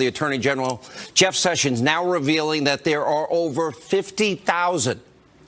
The Attorney General, Jeff Sessions, now revealing that there are over 50,000.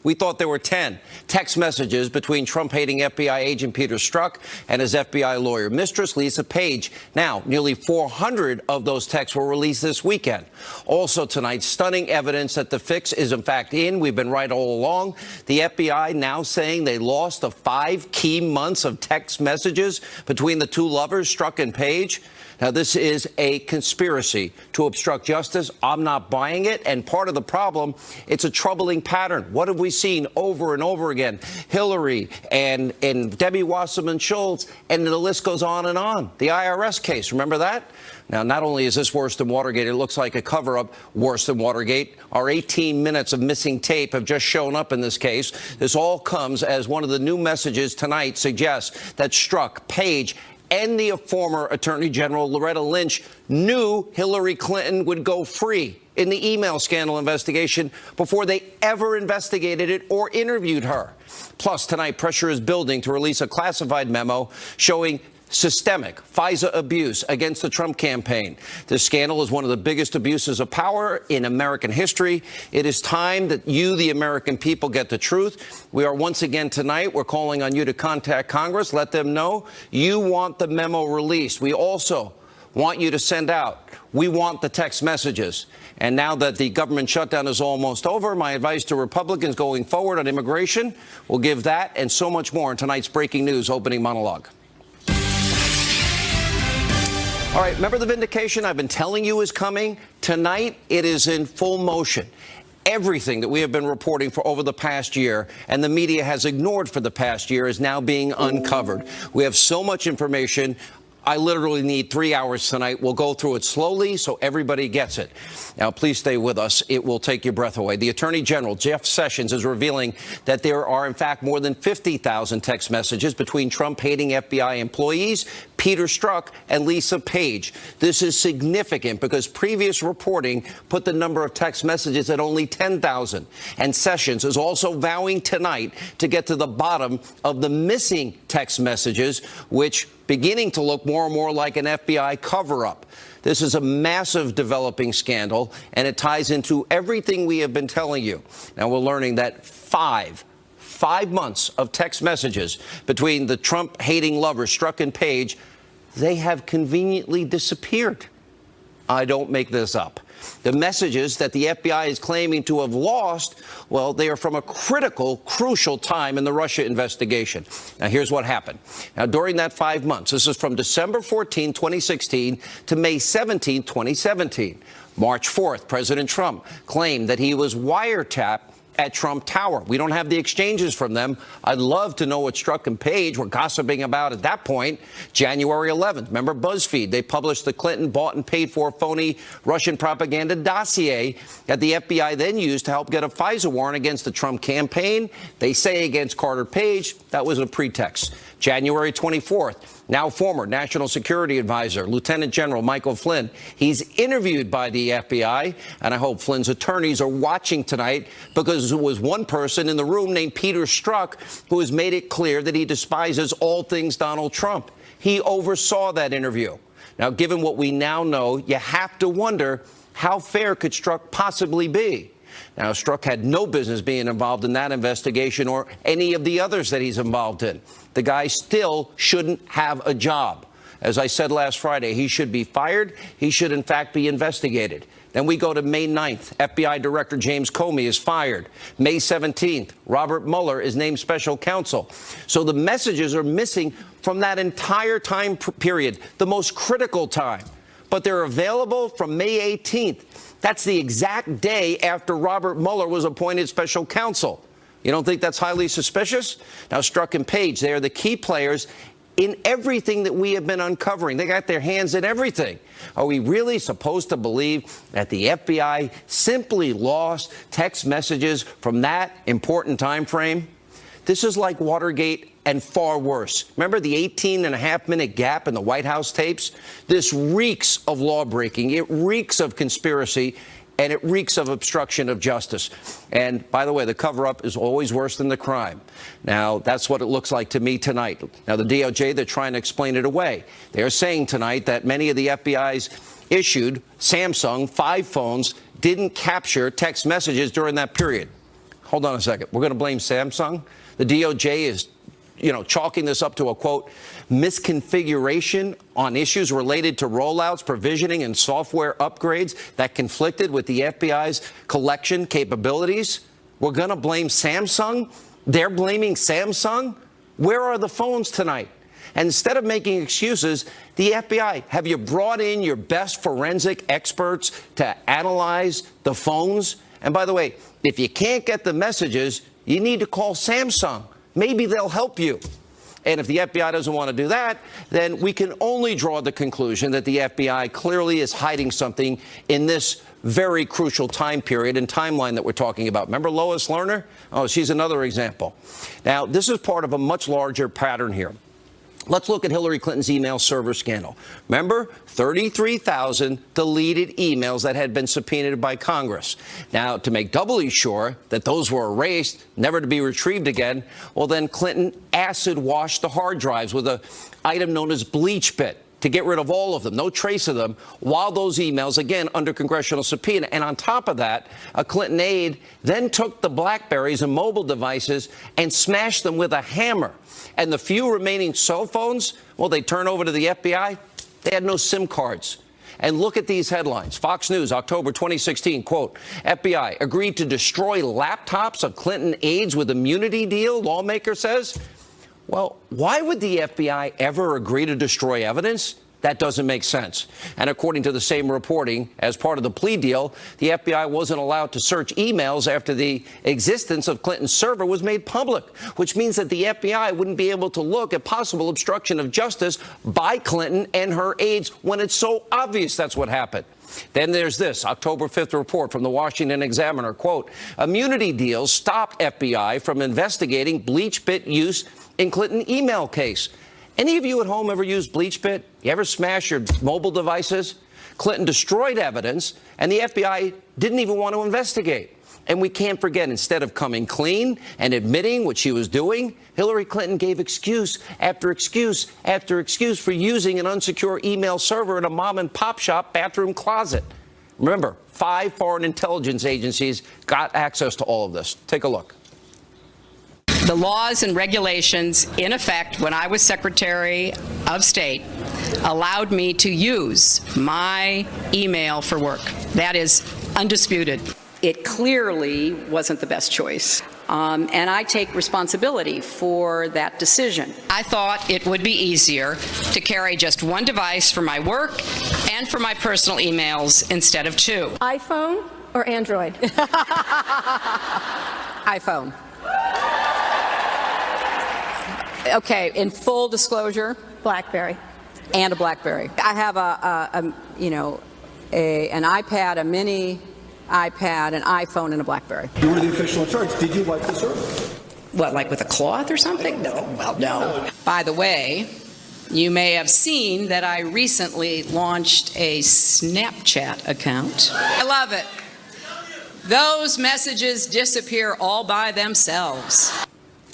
We thought there were 10 text messages between Trump-hating FBI agent Peter Strzok and his FBI lawyer, Mistress Lisa Page. Now, nearly 400 of those texts were released this weekend. Also tonight, stunning evidence that the fix is in fact in. We've been right all along. The FBI now saying they lost the 5 key months of text messages between the two lovers, Strzok and Page. Now, this is a conspiracy to obstruct justice. I'm not buying it. And part of the problem, it's a troubling pattern. What have we seen over and over again? Hillary and Debbie Wasserman Schultz, and the list goes on and on. The IRS case, remember that? Now, not only is this worse than Watergate, it looks like a cover-up worse than Watergate. Our 18 minutes of missing tape have just shown up in this case. This all comes as one of the new messages tonight suggests that Strzok, Page, and the former Attorney General Loretta Lynch knew Hillary Clinton would go free in the email scandal investigation before they ever investigated it or interviewed her. Plus, tonight, pressure is building to release a classified memo showing systemic FISA abuse against the Trump campaign. This scandal is one of the biggest abuses of power in American history. It is time that you, the American people, get the truth. We are once again tonight, we're calling on you to contact Congress. Let them know you want the memo released. We also want you to send out. We want the text messages. And now that the government shutdown is almost over, my advice to Republicans going forward on immigration will give that and so much more in tonight's breaking news opening monologue. All right, remember the vindication I've been telling you is coming? Tonight, it is in full motion. Everything that we have been reporting for over the past year and the media has ignored for the past year is now being uncovered. We have so much information. I literally need 3 hours tonight. We'll go through it slowly so everybody gets it. Now, please stay with us. It will take your breath away. The Attorney General, Jeff Sessions, is revealing that there are, in fact, more than 50,000 text messages between Trump-hating FBI employees, Peter Strzok, and Lisa Page. This is significant because previous reporting put the number of text messages at only 10,000. And Sessions is also vowing tonight to get to the bottom of the missing text messages, which beginning to look more and more like an FBI cover-up. This is a massive developing scandal, and it ties into everything we have been telling you. Now, we're learning that five months of text messages between the Trump-hating lovers, Strzok and Page, they have conveniently disappeared. I don't make this up. The messages that the FBI is claiming to have lost, well, they are from a critical, crucial time in the Russia investigation. Now, here's what happened. Now, during that 5 months, this is from December 14, 2016 to May 17, 2017. March 4th, President Trump claimed that he was wiretapped at Trump Tower. We don't have the exchanges from them. I'd love to know what Strzok and Page were gossiping about at that point. January 11th, remember BuzzFeed? They published the Clinton bought and paid for phony Russian propaganda dossier that the FBI then used to help get a FISA warrant against the Trump campaign. They say against Carter Page. That was a pretext. January 24th, now former National Security Advisor, Lieutenant General Michael Flynn. He's interviewed by the FBI, and I hope Flynn's attorneys are watching tonight because there was one person in the room named Peter Strzok who has made it clear that he despises all things Donald Trump. He oversaw that interview. Now, given what we now know, you have to wonder, how fair could Strzok possibly be? Now, Strzok had no business being involved in that investigation or any of the others that he's involved in. The guy still shouldn't have a job. As I said last Friday, he should be fired. He should, in fact, be investigated. Then we go to May 9th. FBI Director James Comey is fired. May 17th, Robert Mueller is named special counsel. So the messages are missing from that entire time period, the most critical time. But they're available from May 18th. That's the exact day after Robert Mueller was appointed special counsel. You don't think that's highly suspicious? Now, Strzok and Page, they are the key players in everything that we have been uncovering. They got their hands in everything. Are we really supposed to believe that the FBI simply lost text messages from that important time frame? This is like Watergate and far worse. Remember the 18-and-a-half-minute gap in the White House tapes? This reeks of lawbreaking. It reeks of conspiracy. And it reeks of obstruction of justice. And by the way, the cover-up is always worse than the crime. Now, that's what it looks like to me tonight. Now, the DOJ, they're trying to explain it away. They're saying tonight that many of the FBI's issued, Samsung, 5 phones didn't capture text messages during that period. Hold on a second. We're going to blame Samsung? The DOJ is, chalking this up to a, quote, misconfiguration on issues related to rollouts, provisioning, and software upgrades that conflicted with the FBI's collection capabilities. We're going to blame Samsung? They're blaming Samsung? Where are the phones tonight? And instead of making excuses, the FBI, have you brought in your best forensic experts to analyze the phones? And by the way, if you can't get the messages, you need to call Samsung. Maybe they'll help you. And if the FBI doesn't want to do that, then we can only draw the conclusion that the FBI clearly is hiding something in this very crucial time period and timeline that we're talking about. Remember Lois Lerner? Oh, she's another example. Now, this is part of a much larger pattern here. Let's look at Hillary Clinton's email server scandal. Remember, 33,000 deleted emails that had been subpoenaed by Congress. Now, to make doubly sure that those were erased, never to be retrieved again, well, then Clinton acid washed the hard drives with an item known as bleach bit to get rid of all of them, no trace of them, while those emails, again, under congressional subpoena. And on top of that, a Clinton aide then took the BlackBerries and mobile devices and smashed them with a hammer. And the few remaining cell phones, well, they turn over to the FBI. They had no SIM cards. And look at these headlines. Fox News, October 2016, quote, FBI agreed to destroy laptops of Clinton aides with immunity deal, lawmaker says. Well, why would the FBI ever agree to destroy evidence? That doesn't make sense. And according to the same reporting, as part of the plea deal, the FBI wasn't allowed to search emails after the existence of Clinton's server was made public, which means that the FBI wouldn't be able to look at possible obstruction of justice by Clinton and her aides when it's so obvious that's what happened. Then there's this October 5th report from the Washington Examiner, quote, immunity deals stopped FBI from investigating bleach bit use in Clinton email case. Any of you at home ever use BleachBit? You ever smash your mobile devices? Clinton destroyed evidence, and the FBI didn't even want to investigate. And we can't forget, instead of coming clean and admitting what she was doing, Hillary Clinton gave excuse after excuse after excuse for using an unsecure email server in a mom-and-pop shop bathroom closet. Remember, 5 foreign intelligence agencies got access to all of this. Take a look. The laws and regulations in effect when I was Secretary of State allowed me to use my email for work. That is undisputed. It clearly wasn't the best choice. And I take responsibility for that decision. I thought it would be easier to carry just one device for my work and for my personal emails instead of 2. iPhone or Android? iPhone. Okay, in full disclosure, BlackBerry. and a BlackBerry. I have an iPad, a mini iPad, an iPhone, and a BlackBerry. You were the official in charge. Did you wipe the server? What, like with a cloth or something? No. Well, no. By the way, you may have seen that I recently launched a Snapchat account. I love it. Those messages disappear all by themselves.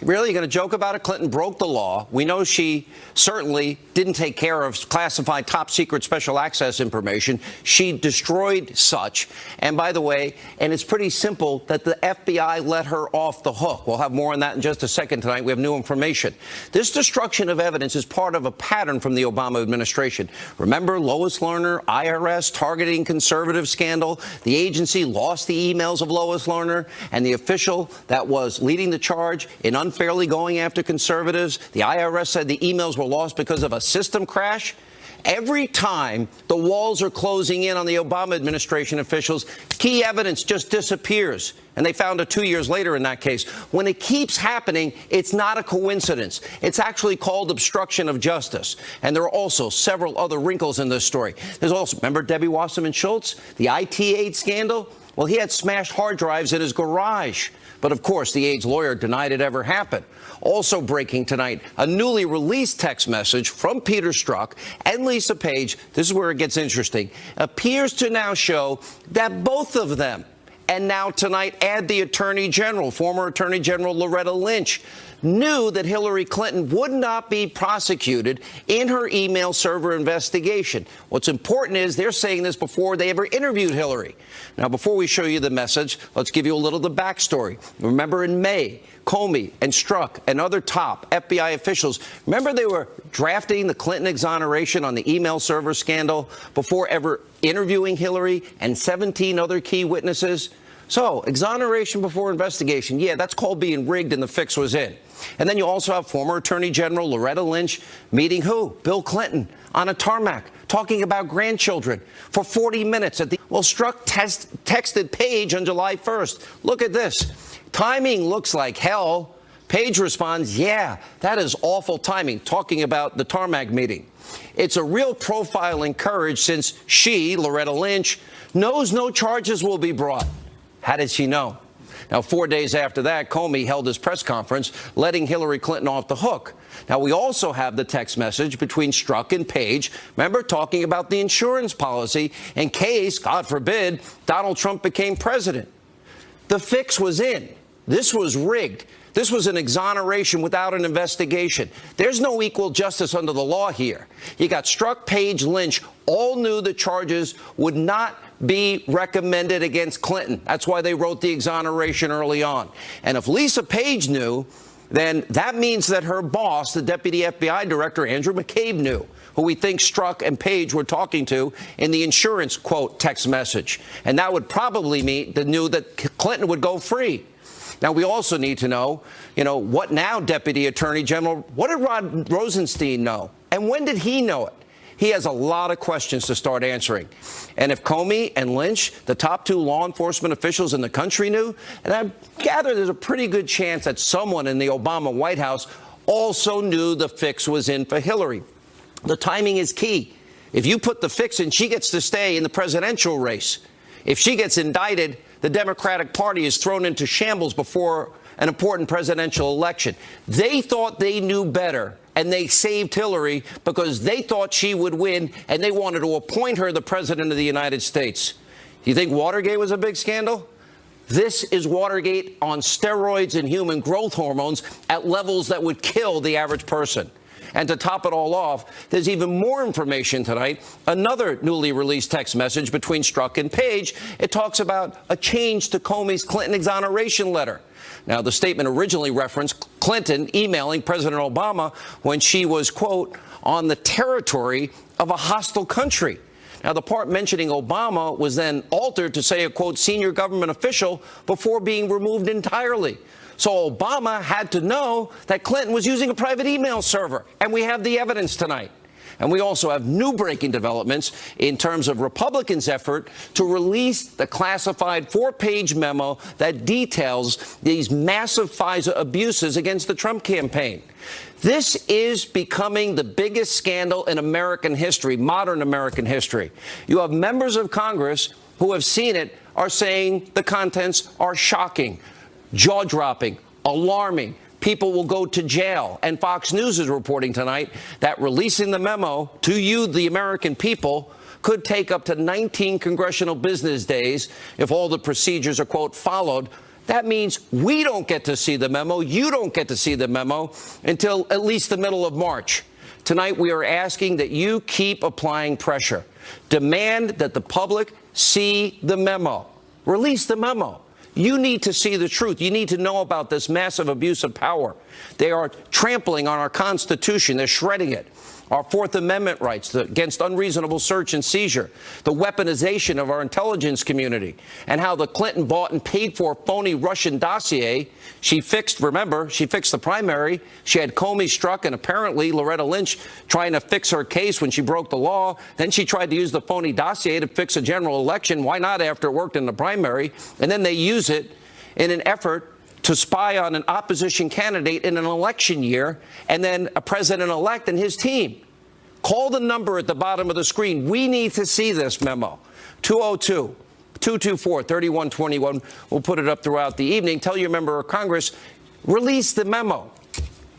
Really? You're going to joke about it? Clinton broke the law. We know she certainly didn't take care of classified top secret special access information. She destroyed such. And by the way, and it's pretty simple that the FBI let her off the hook. We'll have more on that in just a second tonight. We have new information. This destruction of evidence is part of a pattern from the Obama administration. Remember Lois Lerner, IRS targeting conservative scandal? The agency lost the emails of Lois Lerner, and the official that was leading the charge in unfairly going after conservatives, the IRS said the emails were lost because of a system crash. Every time the walls are closing in on the Obama administration officials, key evidence just disappears. And they found it 2 years later in that case. When it keeps happening, it's not a coincidence. It's actually called obstruction of justice. And there are also several other wrinkles in this story. There's also, remember Debbie Wasserman Schultz, the IT aid scandal? Well, he had smashed hard drives in his garage. But of course, the aide's lawyer denied it ever happened. Also breaking tonight, a newly released text message from Peter Strzok and Lisa Page, this is where it gets interesting, appears to now show that both of them and now tonight add the Attorney General, former Attorney General Loretta Lynch, knew that Hillary Clinton would not be prosecuted in her email server investigation. What's important is they're saying this before they ever interviewed Hillary. Now, before we show you the message, let's give you a little of the backstory. Remember in May, Comey and Strzok and other top FBI officials, remember they were drafting the Clinton exoneration on the email server scandal before ever interviewing Hillary and 17 other key witnesses? So, exoneration before investigation, yeah, that's called being rigged and the fix was in. And then you also have former Attorney General Loretta Lynch meeting who? Bill Clinton on a tarmac, talking about grandchildren for 40 minutes. Well, Strzok texted Page on July 1st. Look at this. Timing looks like hell. Page responds, yeah, that is awful timing, talking about the tarmac meeting. It's a real profile in courage since she, Loretta Lynch, knows no charges will be brought. How did she know? Now, 4 days after that, Comey held his press conference, letting Hillary Clinton off the hook. Now, we also have the text message between Strzok and Page, remember, talking about the insurance policy in case, God forbid, Donald Trump became president. The fix was in. This was rigged. This was an exoneration without an investigation. There's no equal justice under the law here. You got Strzok, Page, Lynch, all knew the charges would not be recommended against Clinton. That's why they wrote the exoneration early on. And if Lisa Page knew, then that means that her boss, the deputy FBI director, Andrew McCabe, knew, who we think Strzok and Page were talking to in the insurance, quote, text message. And that would probably mean they knew that Clinton would go free. Now, we also need to know, what now, Deputy Attorney General? What did Rod Rosenstein know? And when did he know it? He has a lot of questions to start answering. And if Comey and Lynch, the top two law enforcement officials in the country, knew, and I gather there's a pretty good chance that someone in the Obama White House also knew the fix was in for Hillary. The timing is key. If you put the fix in, she gets to stay in the presidential race. If she gets indicted, the Democratic Party is thrown into shambles before an important presidential election. They thought they knew better, and they saved Hillary because they thought she would win, and they wanted to appoint her the president of the United States. Do you think Watergate was a big scandal? This is Watergate on steroids and human growth hormones at levels that would kill the average person. And to top it all off, there's even more information tonight. Another newly released text message between Strzok and Page. It talks about a change to Comey's Clinton exoneration letter. Now, the statement originally referenced Clinton emailing President Obama when she was, quote, on the territory of a hostile country. Now, the part mentioning Obama was then altered to say a, quote, senior government official before being removed entirely. So Obama had to know that Clinton was using a private email server, and we have the evidence tonight. And we also have new breaking developments in terms of Republicans' effort to release the classified 4-page memo that details these massive FISA abuses against the Trump campaign. This is becoming the biggest scandal in American history, modern American history. You have members of Congress who have seen it are saying the contents are shocking, jaw-dropping, alarming. People will go to jail. And Fox News is reporting tonight that releasing the memo to you, the American people, could take up to 19 congressional business days if all the procedures are, quote, followed. That means we don't get to see the memo. You don't get to see the memo until at least the middle of March. Tonight, we are asking that you keep applying pressure. Demand that the public see the memo. Release the memo. You need to see the truth. You need to know about this massive abuse of power. They are trampling on our Constitution. They're shredding it. Our Fourth Amendment rights against unreasonable search and seizure, the weaponization of our intelligence community, and how the Clinton bought and paid for phony Russian dossier. She fixed, remember, she fixed the primary. She had Comey, Strzok, and apparently Loretta Lynch trying to fix her case when she broke the law. Then she tried to use the phony dossier to fix a general election. Why not after it worked in the primary? And then they use it in an effort to spy on an opposition candidate in an election year, and then a president-elect and his team. Call the number at the bottom of the screen. We need to see this memo. 202-224-3121. We'll put it up throughout the evening. Tell your member of Congress, release the memo.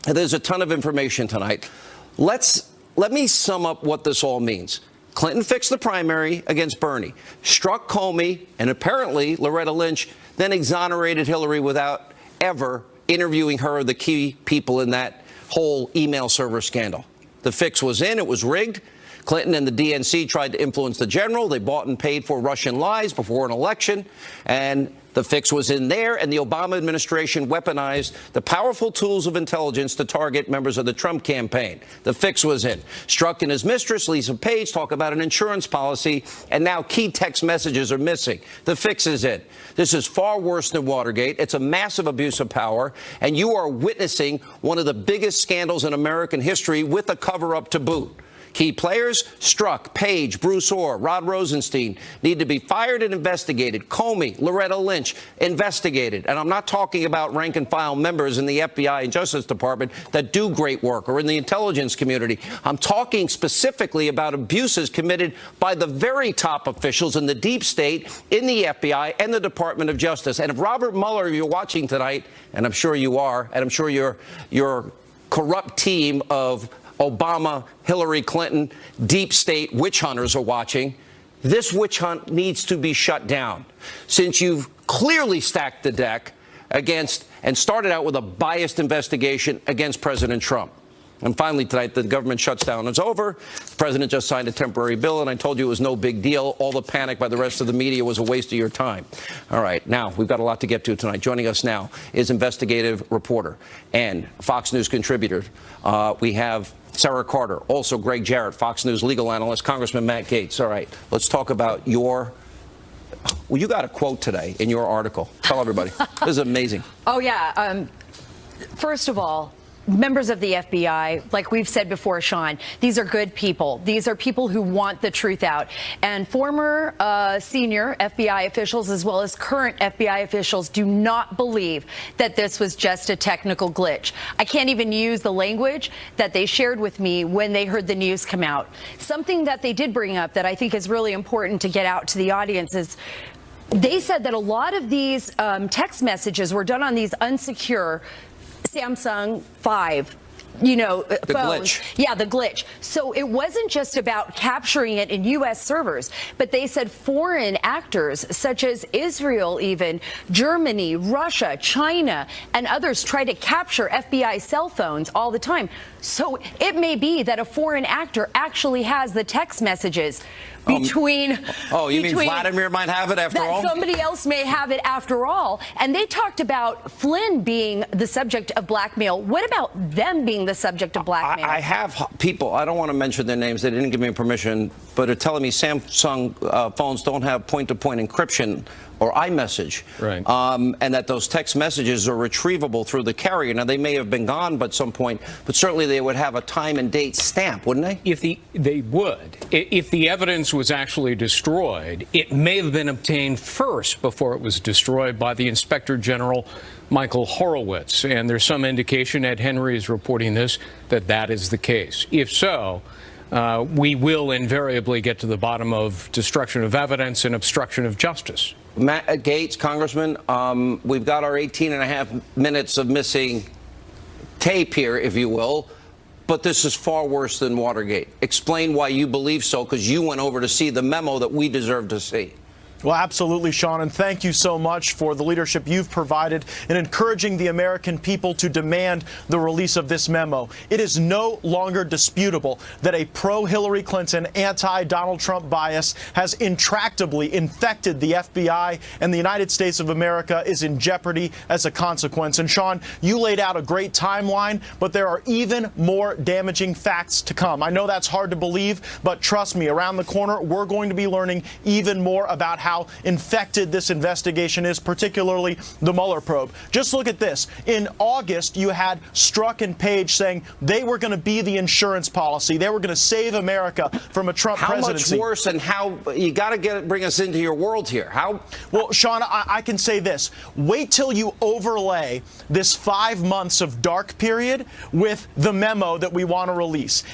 And there's a ton of information tonight. Let me sum up what this all means. Clinton fixed the primary against Bernie, struck Comey, and apparently Loretta Lynch then exonerated Hillary without ever interviewing her or the key people in that whole email server scandal. The fix was in. It was rigged. Clinton and the DNC tried to influence the general. They bought and paid for Russian lies before an election, and the fix was in there, and the Obama administration weaponized the powerful tools of intelligence to target members of the Trump campaign. The fix was in. Strzok and his mistress, Lisa Page, talk about an insurance policy, and now key text messages are missing. The fix is in. This is far worse than Watergate. It's a massive abuse of power, and you are witnessing one of the biggest scandals in American history with a cover-up to boot. Key players, Strzok, Page, Bruce Orr, Rod Rosenstein, need to be fired and investigated. Comey, Loretta Lynch, investigated. And I'm not talking about rank-and-file members in the FBI and Justice Department that do great work or in the intelligence community. I'm talking specifically about abuses committed by the very top officials in the deep state, in the FBI, and the Department of Justice. And if Robert Mueller, you're watching tonight, and I'm sure you are, and I'm sure your corrupt team of Obama, Hillary Clinton, deep state witch hunters are watching, this witch hunt needs to be shut down. Since you've clearly stacked the deck against and started out with a biased investigation against President Trump. And finally, tonight, the government shutdown is over. The president just signed a temporary bill, and I told you it was no big deal. All the panic by the rest of the media was a waste of your time. All right, now, we've got a lot to get to tonight. Joining us now is investigative reporter and Fox News contributor. We have Sarah Carter, also Greg Jarrett, Fox News legal analyst, Congressman Matt Gaetz. All right, let's talk about well, you got a quote today in your article. Tell everybody. This is amazing. Oh, yeah. First of all, members of the FBI, like we've said before, Sean, these are good people. These are people who want the truth out. And former senior FBI officials, as well as current FBI officials, do not believe that this was just a technical glitch. I can't even use the language that they shared with me when they heard the news come out. Something that they did bring up that I think is really important to get out to the audience is they said that a lot of these text messages were done on these unsecure Samsung 5, phones. Glitch. Yeah, the glitch. So it wasn't just about capturing it in U.S. servers, but they said foreign actors such as Israel, even Germany, Russia, China, and others try to capture FBI cell phones all the time. So it may be that a foreign actor actually has the text messages between. You mean Vladimir might have it after all? Somebody else may have it after all. And they talked about Flynn being the subject of blackmail. What about them being the subject of blackmail? I have people, I don't want to mention their names, they didn't give me permission, but are telling me Samsung phones don't have point-to-point encryption or iMessage, right. And that those text messages are retrievable through the carrier. Now, they may have been gone by some point, but certainly they would have a time and date stamp, wouldn't they? They would. If the evidence was actually destroyed, it may have been obtained first before it was destroyed by the Inspector General, Michael Horowitz. And there's some indication, Ed Henry is reporting this, that that is the case. If so, we will invariably get to the bottom of destruction of evidence and obstruction of justice. Matt Gaetz, Congressman, we've got our 18 and a half minutes of missing tape here, if you will, but this is far worse than Watergate. Explain why you believe so, because you went over to see the memo that we deserve to see. Well, absolutely, Sean, and thank you so much for the leadership you've provided in encouraging the American people to demand the release of this memo. It is no longer disputable that a pro-Hillary Clinton, anti-Donald Trump bias has intractably infected the FBI, and the United States of America is in jeopardy as a consequence. And, Sean, you laid out a great timeline, but there are even more damaging facts to come. I know that's hard to believe, but trust me, around the corner, we're going to be learning even more about how infected this investigation is, particularly the Mueller probe. Just look at this. In August, you had Strzok and Page saying they were going to be the insurance policy. They were going to save America from a Trump presidency. How much worse, and how you got to bring us into your world here? How? Well, Sean, I can say this. Wait till you overlay this 5 months of dark period with the memo that we want to release.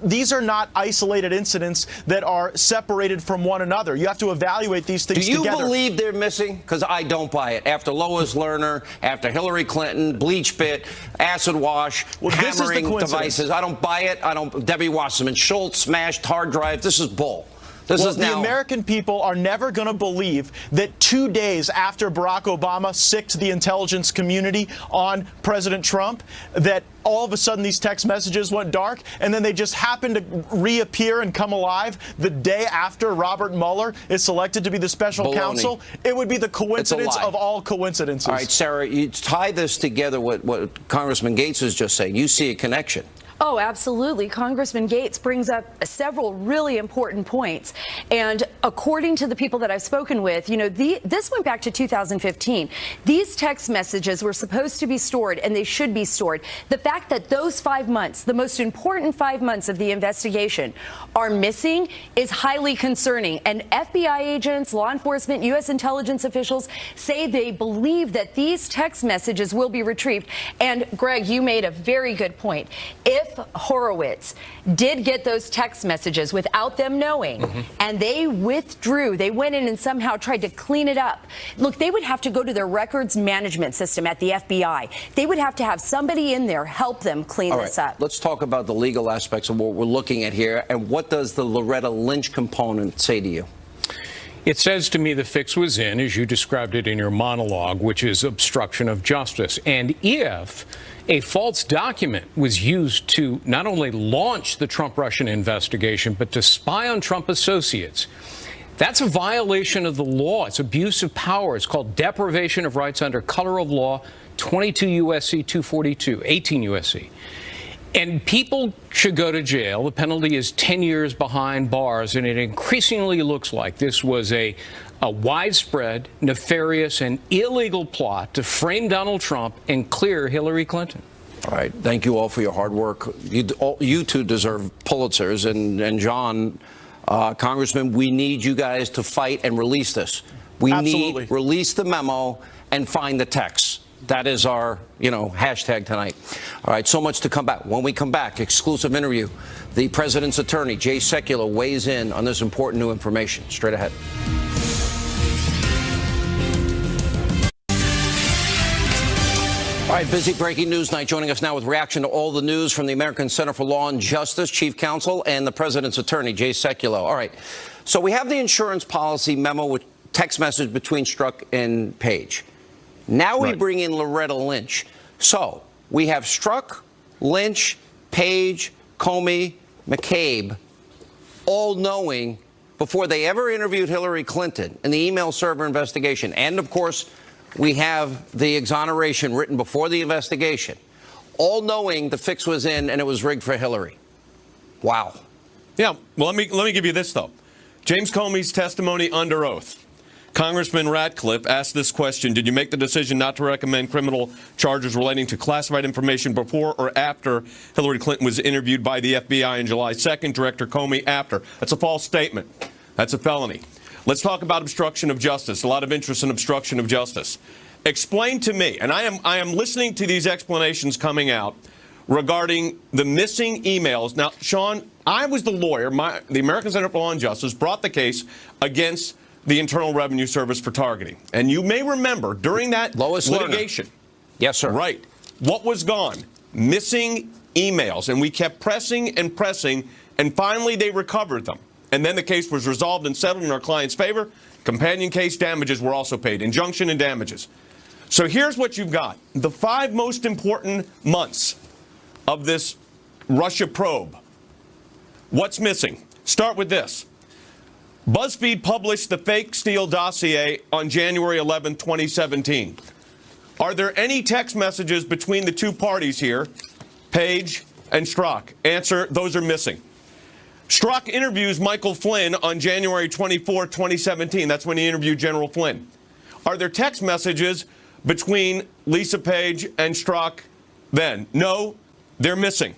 These are not isolated incidents that are separated from one another. You have to evaluate these things Do you together. believe they're missing? Because I don't buy it. After Lois Lerner, after Hillary Clinton, bleach pit, acid wash, Well, this is the hammering coincidence. devices. I don't buy it. Debbie Wasserman Schultz smashed hard drive. This is bull. This Well, is the now. American people are never going to believe that 2 days after Barack Obama sicked the intelligence community on President Trump, that all of a sudden these text messages went dark, and then they just happened to reappear and come alive the day after Robert Mueller is selected to be the special Baloney. counsel. It would be the coincidence lie. of all coincidences. All right, Sarah, you tie this together with what Congressman Gates is just saying. You see a connection. Oh, absolutely. Congressman Gates brings up several really important points. And according to the people that I've spoken with, you know, this went back to 2015. These text messages were supposed to be stored, and they should be stored. The fact that those 5 months, the most important 5 months of the investigation, are missing is highly concerning. And FBI agents, law enforcement, U.S. intelligence officials say they believe that these text messages will be retrieved. And Greg, you made a very good point. If Horowitz did get those text messages without them knowing, and they withdrew, they went in and somehow tried to clean it up. Look, they would have to go to their records management system at the FBI. They would have to have somebody in there help them clean All this right, up. let's talk about the legal aspects of what we're looking at here. And what does the Loretta Lynch component say to you? It says to me the fix was in, as you described it in your monologue, which is obstruction of justice. And if a false document was used to not only launch the Trump-Russian investigation, but to spy on Trump associates, that's a violation of the law. It's abuse of power. It's called deprivation of rights under color of law, 22 U.S.C. 242, 18 U.S.C. And people should go to jail. The penalty is 10 years behind bars, and it increasingly looks like this was a widespread, nefarious, and illegal plot to frame Donald Trump and clear Hillary Clinton. All right. Thank you all for your hard work. You two deserve Pulitzers. And John, Congressman, we need you guys to fight and release this. We Absolutely. need release the memo and find the text. That is our, hashtag tonight. All right, so much to come back. When we come back, exclusive interview. The president's attorney, Jay Sekulow, weighs in on this important new information. Straight ahead. All right, busy breaking news night. Joining us now with reaction to all the news from the American Center for Law and Justice, Chief Counsel, and the president's attorney, Jay Sekulow. All right, so we have the insurance policy memo with text message between Strzok and Page. Now we bring in Loretta Lynch. So we have Strzok, Lynch, Page, Comey, McCabe, all knowing before they ever interviewed Hillary Clinton in the email server investigation. And, of course, we have the exoneration written before the investigation, all knowing the fix was in and it was rigged for Hillary. Wow. Yeah, well, let me give you this, though. James Comey's testimony under oath. Congressman Ratcliffe asked this question: did you make the decision not to recommend criminal charges relating to classified information before or after Hillary Clinton was interviewed by the FBI on July 2nd? Director Comey, after. That's a false statement. That's a felony. Let's talk about obstruction of justice. A lot of interest in obstruction of justice. Explain to me, and I am listening to these explanations coming out regarding the missing emails. Now, Sean, I was the lawyer. The American Center for Law and Justice brought the case against the Internal Revenue Service for targeting. And you may remember during that Lois litigation. Lerner. Yes, sir. Right. What was gone? Missing emails. And we kept pressing and pressing, and finally they recovered them. And then the case was resolved and settled in our client's favor. Companion case damages were also paid. Injunction and damages. So here's what you've got. The 5 most important months of this Russia probe. What's missing? Start with this. BuzzFeed published the fake Steele dossier on January 11, 2017. Are there any text messages between the two parties here, Page and Strzok? Answer, those are missing. Strzok interviews Michael Flynn on January 24, 2017. That's when he interviewed General Flynn. Are there text messages between Lisa Page and Strzok then? No, they're missing.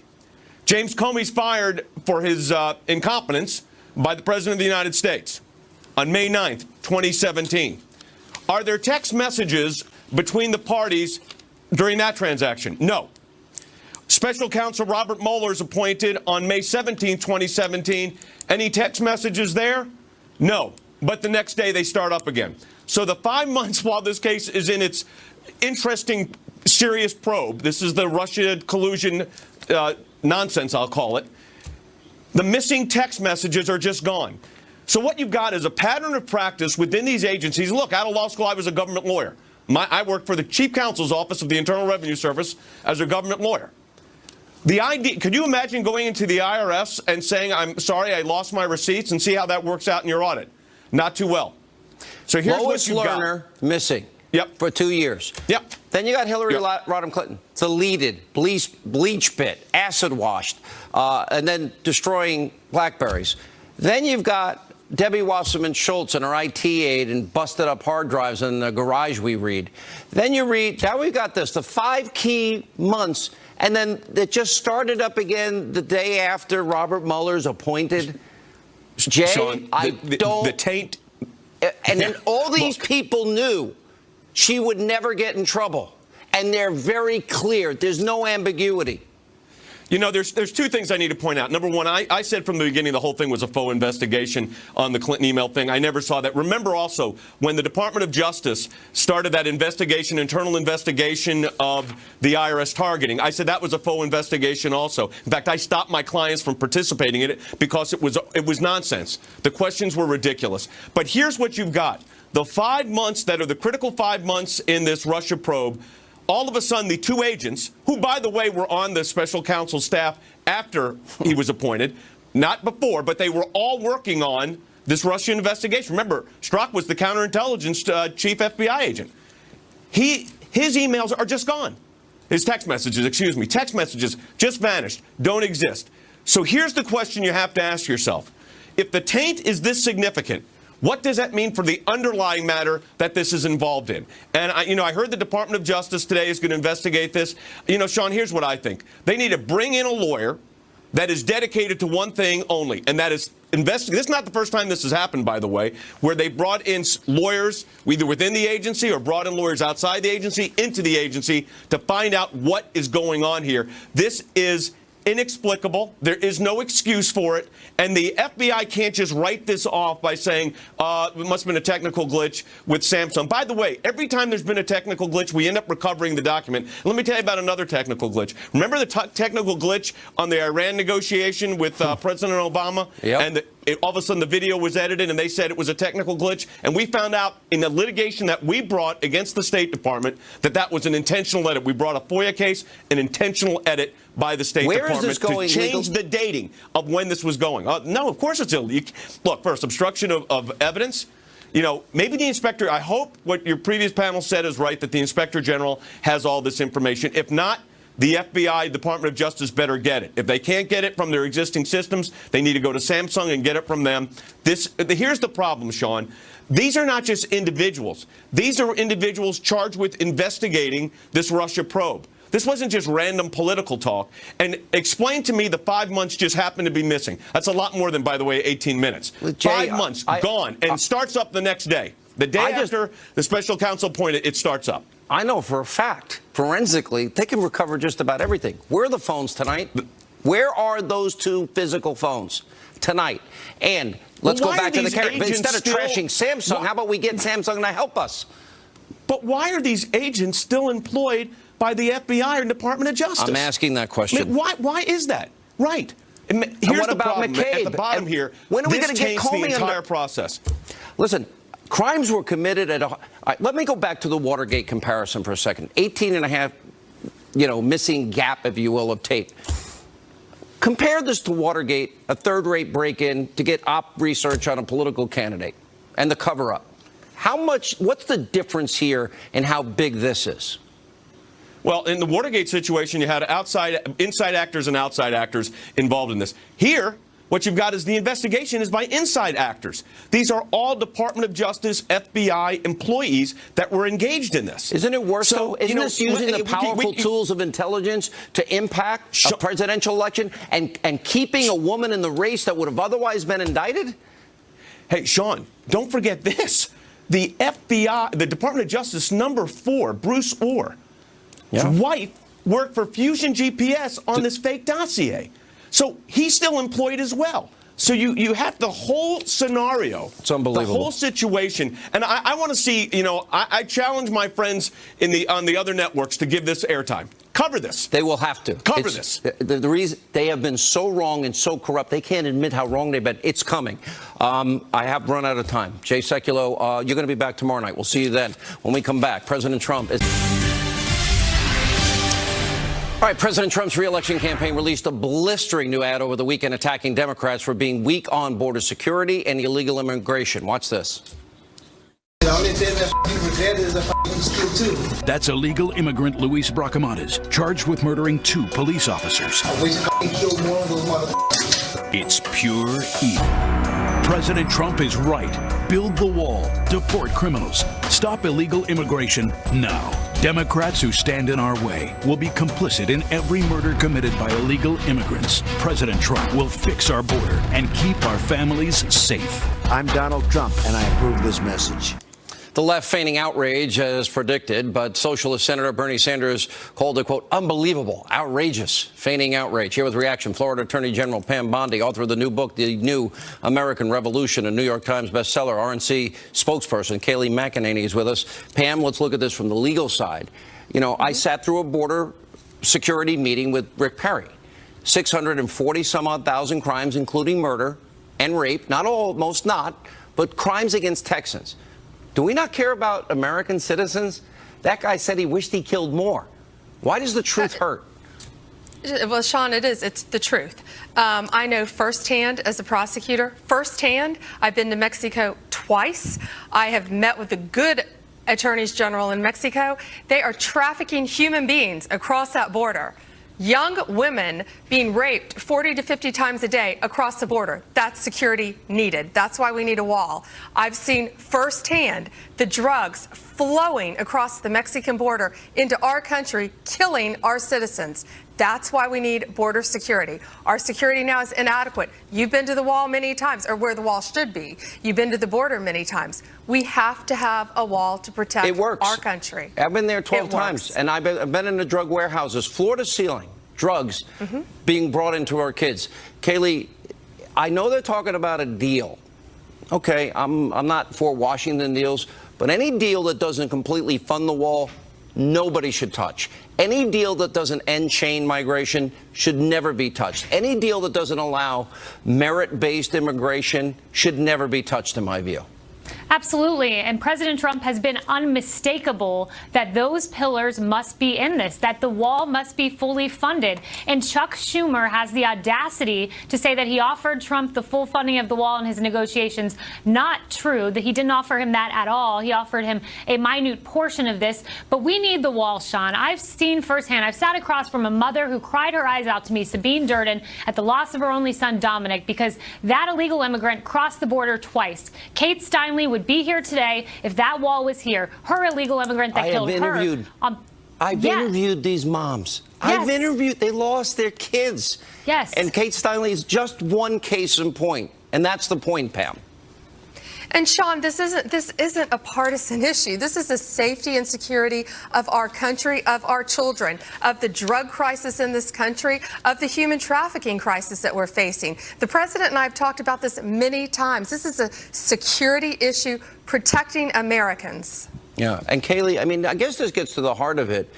James Comey's fired for his incompetence by the President of the United States on May 9th, 2017. Are there text messages between the parties during that transaction? No. Special Counsel Robert Mueller is appointed on May 17, 2017. Any text messages there? No. but the next day they start up again. So the 5 months while this case is in its interesting, serious probe, this is the Russia collusion nonsense, I'll call it, the missing text messages are just gone. So what you've got is a pattern of practice within these agencies. Look, out of law school, I was a government lawyer. I worked for the Chief Counsel's Office of the Internal Revenue Service as a government lawyer. The idea, could you imagine going into the IRS and saying, I'm sorry, I lost my receipts, and see how that works out in your audit? Not too well. So here's Lois what you've Lerner got. missing. Yep. For 2 years. Yep. Then you got Hillary Yep. Rodham Clinton, deleted, bleach pit, acid washed, and then destroying BlackBerries. Then you've got Debbie Wasserman Schultz and her IT aide and busted up hard drives in the garage we read. Then you read, now we've got this, the 5 key months, and then it just started up again the day after Robert Mueller's appointed. Jay, Sean, the taint. And then all these people knew she would never get in trouble. And they're very clear. There's no ambiguity. You know, there's two things I need to point out. Number one, I said from the beginning the whole thing was a faux investigation on the Clinton email thing. I never saw that. Remember also, when the Department of Justice started that investigation, internal investigation of the IRS targeting, I said that was a faux investigation also. In fact, I stopped my clients from participating in it because it was nonsense. The questions were ridiculous. But here's what you've got. The 5 months that are the critical 5 months in this Russia probe, all of a sudden, the 2 agents, who, by the way, were on the special counsel staff after he was appointed, not before, but they were all working on this Russian investigation. Remember, Strzok was the counterintelligence chief FBI agent. His emails are just gone. His text messages just vanished, don't exist. So here's the question you have to ask yourself. If the taint is this significant, what does that mean for the underlying matter that this is involved in? And, I heard the Department of Justice today is going to investigate this. Sean, here's what I think. They need to bring in a lawyer that is dedicated to one thing only, and that is investigate. This is not the first time this has happened, by the way, where they brought in lawyers either within the agency or brought in lawyers outside the agency into the agency to find out what is going on here. This is inexplicable. There is no excuse for it. And the FBI can't just write this off by saying it must have been a technical glitch with Samsung. By the way, every time there's been a technical glitch, we end up recovering the document. Let me tell you about another technical glitch. Remember the technical glitch on the Iran negotiation with President Obama? Yep. And all of a sudden the video was edited and they said it was a technical glitch. And we found out in the litigation that we brought against the State Department that was an intentional edit. We brought a FOIA case, an intentional edit by the State Department to change the dating of when this was going. No, of course it's illegal. Look, first, obstruction of evidence. Maybe the inspector, I hope what your previous panel said is right, that the inspector general has all this information. If not, the FBI, Department of Justice, better get it. If they can't get it from their existing systems, they need to go to Samsung and get it from them. Here's the problem, Sean. These are not just individuals. These are individuals charged with investigating this Russia probe. This wasn't just random political talk. And explain to me the 5 months just happened to be missing. That's a lot more than, by the way, 18 minutes. Jay, 5 months, gone, and starts up the next day. The day after the special counsel appointed, it starts up. I know for a fact, forensically, they can recover just about everything. Where are the phones tonight? Where are those 2 physical phones tonight? And let's go back to the character. Instead of trashing Samsung, how about we get Samsung to help us? But why are these agents still employed by the FBI or Department of Justice? I'm asking that question. I mean, why is that? Right. Here's what the about problem. McCabe? At the bottom here, when are we this going to get taints Comey the entire process. Listen, crimes were committed at let me go back to the Watergate comparison for a second. 18 and a half, missing gap, if you will, of tape. Compare this to Watergate, a third-rate break-in to get op research on a political candidate and the cover-up. What's the difference here in how big this is? Well, in the Watergate situation, you had inside actors and outside actors involved in this. Here, what you've got is the investigation is by inside actors. These are all Department of Justice, FBI employees that were engaged in this. Isn't it worse, though? Isn't this using the powerful tools of intelligence to impact a presidential election and keeping a woman in the race that would have otherwise been indicted? Hey, Sean, don't forget this. The FBI, the Department of Justice, number 4, Bruce Orr, his wife worked for Fusion GPS on this fake dossier. So he's still employed as well. So you have the whole scenario. It's unbelievable. The whole situation. And I want to see, I challenge my friends on the other networks to give this airtime. Cover this. They will have to. Cover this. The reason they have been so wrong and so corrupt, they can't admit how wrong they've been. It's coming. I have run out of time. Jay Sekulow, you're going to be back tomorrow night. We'll see you then. When we come back, President Trump is... All right, President Trump's re-election campaign released a blistering new ad over the weekend attacking Democrats for being weak on border security and illegal immigration. Watch this. The only thing that people dead is a school too. That's illegal immigrant Luis Bracamontes, charged with murdering 2 police officers. I wish I killed more of those motherfuckers. It's pure evil. President Trump is right. Build the wall. Deport criminals. Stop illegal immigration now. Democrats who stand in our way will be complicit in every murder committed by illegal immigrants. President Trump will fix our border and keep our families safe. I'm Donald Trump, and I approve this message. The left feigning outrage as predicted, but Socialist Senator Bernie Sanders called it, quote, unbelievable, outrageous, feigning outrage. Here with reaction, Florida Attorney General Pam Bondi, author of the new book, The New American Revolution, a New York Times bestseller. RNC spokesperson Kayleigh McEnany is with us. Pam, let's look at this from the legal side. I sat through a border security meeting with Rick Perry. 640 some odd thousand crimes, including murder and rape. Not all, most not, but crimes against Texans. Do we not care about American citizens? That guy said he wished he killed more. Why does the truth hurt? Well, Sean, it's the truth. I know firsthand as a prosecutor, I've been to Mexico twice. I have met with the good attorneys general in Mexico. They are trafficking human beings across that border. Young women being raped 40 to 50 times a day across the border. That's security needed. That's why we need a wall. I've seen firsthand the drugs flowing across the Mexican border into our country, killing our citizens. That's why we need border security. Our security now is inadequate. You've been to the wall many times, or where the wall should be. You've been to the border many times. We have to have a wall to protect our country. I've been there 12 times, and I've been in the drug warehouses, floor to ceiling, drugs being brought into our kids. Kayleigh, I know they're talking about a deal. Okay, I'm not for Washington deals, but any deal that doesn't completely fund the wall, nobody should touch. Any deal that doesn't end chain migration should never be touched. Any deal that doesn't allow merit-based immigration should never be touched, in my view. Absolutely. And President Trump has been unmistakable that those pillars must be in this, that the wall must be fully funded. And Chuck Schumer has the audacity to say that he offered Trump the full funding of the wall in his negotiations. Not true, that he didn't offer him that at all. He offered him a minute portion of this. But we need the wall, Sean. I've seen firsthand. I've sat across from a mother who cried her eyes out to me, Sabine Durden, at the loss of her only son, Dominic, because that illegal immigrant crossed the border twice. Kate Steinle would be here today if that wall was here. Her illegal immigrant that killed her. I've interviewed these moms. Yes. They lost their kids. Yes. And Kate Steinle is just one case in point. And that's the point, Pam. And Sean, this isn't a partisan issue. This is the safety and security of our country, of our children, of the drug crisis in this country, of the human trafficking crisis that we're facing. The president and I have talked about this many times. This is a security issue, protecting Americans. Yeah. And Kayleigh, I mean, I guess this gets to the heart of it.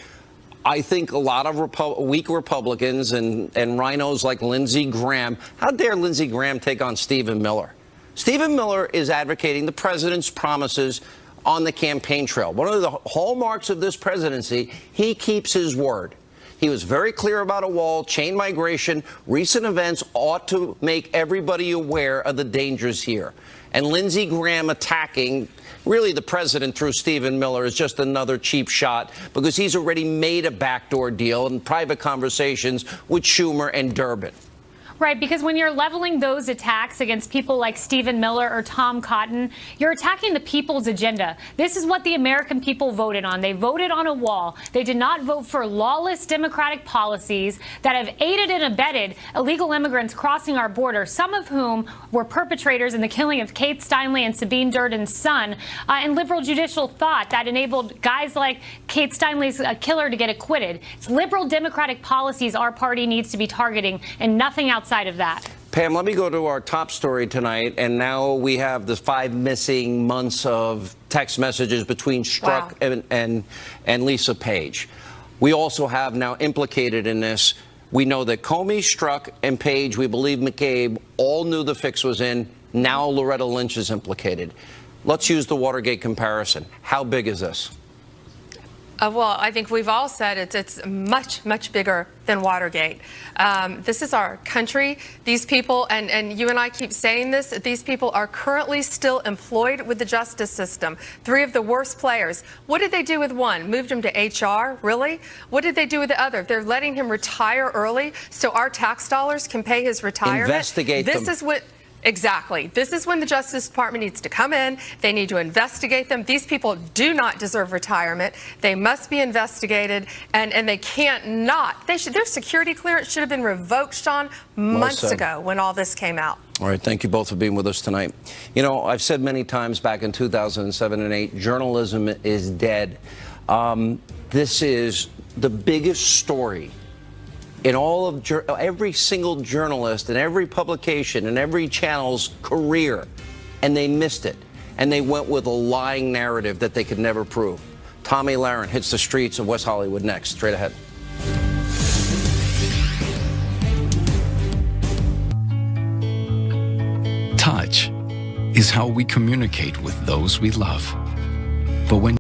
I think a lot of weak Republicans and rhinos like Lindsey Graham, how dare Lindsey Graham take on Stephen Miller? Stephen Miller is advocating the president's promises on the campaign trail. One of the hallmarks of this presidency, he keeps his word. He was very clear about a wall, chain migration. Recent events ought to make everybody aware of the dangers here. And Lindsey Graham attacking really the president through Stephen Miller is just another cheap shot because he's already made a backdoor deal in private conversations with Schumer and Durbin. Right, because when you're leveling those attacks against people like Stephen Miller or Tom Cotton, you're attacking the people's agenda. This is what the American people voted on. They voted on a wall. They did not vote for lawless Democratic policies that have aided and abetted illegal immigrants crossing our border, some of whom were perpetrators in the killing of Kate Steinle and Sabine Durden's son, and liberal judicial thought that enabled guys like Kate Steinle's killer to get acquitted. It's liberal Democratic policies our party needs to be targeting and nothing outside of that. Pam, let me go to our top story tonight. And now we have the 5 missing months of text messages between Strzok and Lisa Page. We also have now implicated in this. We know that Comey, Strzok, and Page, we believe McCabe, all knew the fix was in. Now Loretta Lynch is implicated. Let's use the Watergate comparison. How big is this? Well, I think we've all said it's much, much bigger than Watergate. This is our country. These people, and you and I keep saying this, these people are currently still employed with the justice system. 3 of the worst players. What did they do with one? Moved him to HR? Really? What did they do with the other? They're letting him retire early so our tax dollars can pay his retirement. Investigate them. This is what... Exactly. This is when the Justice Department needs to come in. They need to investigate them. These people do not deserve retirement. They must be investigated, and they can't not. Their security clearance should have been revoked, Sean, months ago when all this came out. All right, thank you both for being with us tonight. You know, I've said many times back in 2007 and 2008, journalism is dead. This is the biggest story in all of every single journalist and every publication and every channel's career, and they missed it. And they went with a lying narrative that they could never prove. Tommy Lahren hits the streets of West Hollywood next. Straight ahead. Touch is how we communicate with those we love. But when